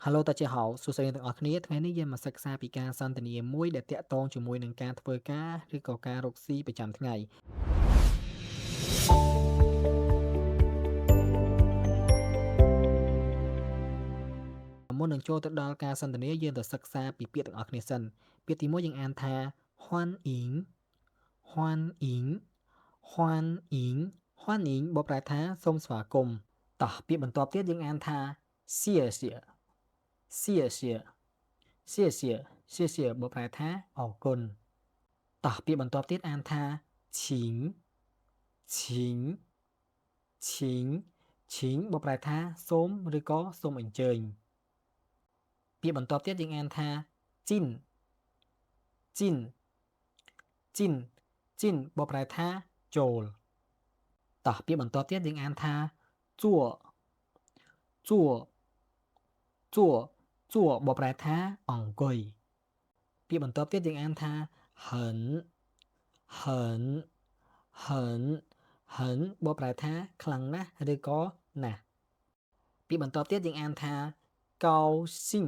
Hello តាជាហៅសួស្តីទាំងអស់គ្នាថ្ងៃនេះយើងមកសិក្សាពីការសន្ទនាមួយដែលតាក់ទងជាមួយនឹងការធ្វើការឬក៏ការរកស៊ីប្រចាំថ្ងៃមុននឹងចូលទៅដល់ការសន្ទនាយើងទៅសិក្សាពីពាក្យទាំងអស់គ្នាសិនពាក្យទី1យើងអានថា Hoan Ying Hoan Ying Hoan Ying Hoan Ying បកប្រែថាសូមស្វាគមន៍តោះពាក្យបន្ទាប់ទៀតយើងអានថា Xie xie Xie xie Xie xie Xie xie បកប្រែថាអរគុណតោះពាក្យបន្ទាប់ទៀតអានថា Qing Qing Qing Qing បកប្រែថាសូមឬក៏សូមអញ្ជើញពាក្យបន្ទាប់ទៀតយើងអានថា Jin Jin Jin Jin បកប្រែថាចូលតោះពាក្យបន្ទាប់ទៀតយើងអានថាជួជួជួជួបកប្រែថាអង្គុយពាក្យបន្ទាប់ទៀតយើងអានថាហិនហិនហិនហិនបកប្រែថាខ្លាំងណាស់ឬក៏ណាស់ពាក្យបន្ទាប់ទៀតយើងអានថាកោស៊ីង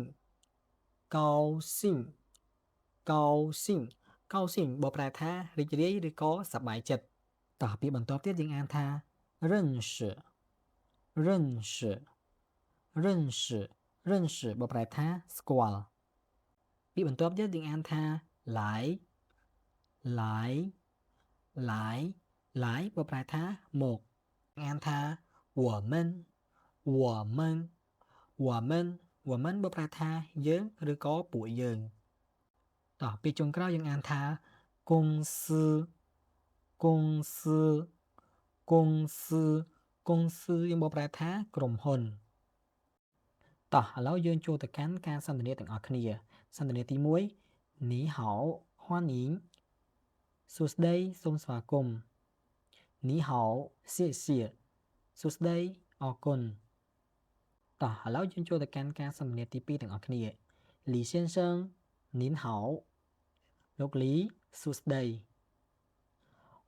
កោស៊ីងកោស៊ីងកោស៊ីងបកប្រែថារីករាយឬក៏សប្បាយចិត្តតោះពាក្យបន្ទាប់ទៀតយើងអានថា认识认识认识认识បកប្រែថាស្គាល់ពាក្យបន្ទាប់ទៀតយើងអានថាឡាយឡាយឡាយឡាយបកប្រែថាមកអានថា我们我们我们我们បកប្រែថាយើងឬក៏ពួកយើងតោះពាក្យចុងក្រោយយើងអានថា公司公司公司公司យើងបកប្រែថាក្រុមហ៊ុនតោះឥឡូវយើងចូលទៅកាន់ការសន្ទនាទាំងអស់គ្នាសន្ទនាទី1នីហៅហួនញីងសួស្តីសូមស្វាគមន៍នីហៅសៀសៀសួស្តីអរគុណតោះឥឡូវយើងចូលទៅកាន់ការសន្ទនាទី2ទាំងអស់គ្នាលីសៀនសឹងនីនហៅលោកលីសួស្តី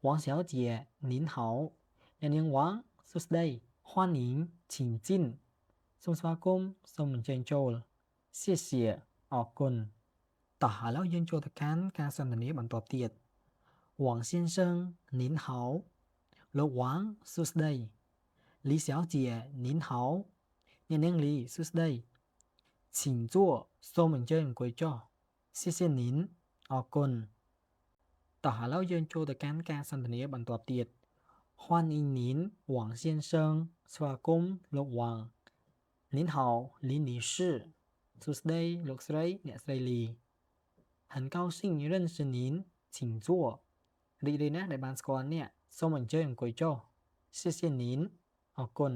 王小姐您好អ្នកនាងវ៉ាងសួស្តី欢迎请进សូមស្វាគមន៍សូមអញ្ជើញចូល谢谢អរគុណតោះឥឡូវយើងចូលទៅកាន់ការសន្ទនាបន្តទៀត王先生您好លោកវ៉ាងសួស្តី李小姐您好អ្នកនាងលីសួស្តី请坐សូមអញ្ជើញអង្គុយចុះ谢谢您អរគុណតោះឥឡូវយើងចូលទៅកាន់ការសន្ទនាបន្តទៀត欢迎您王先生ស្វាគមន៍លោកវ៉ាង您好李女士សួស្តីលោកស្រីអ្នកស្រីលី很高兴认识您请坐រីករាយណាស់ដែលបានស្គាល់អ្នកសូមអញ្ជើញអង្គុយចុះ谢谢您អរគុណ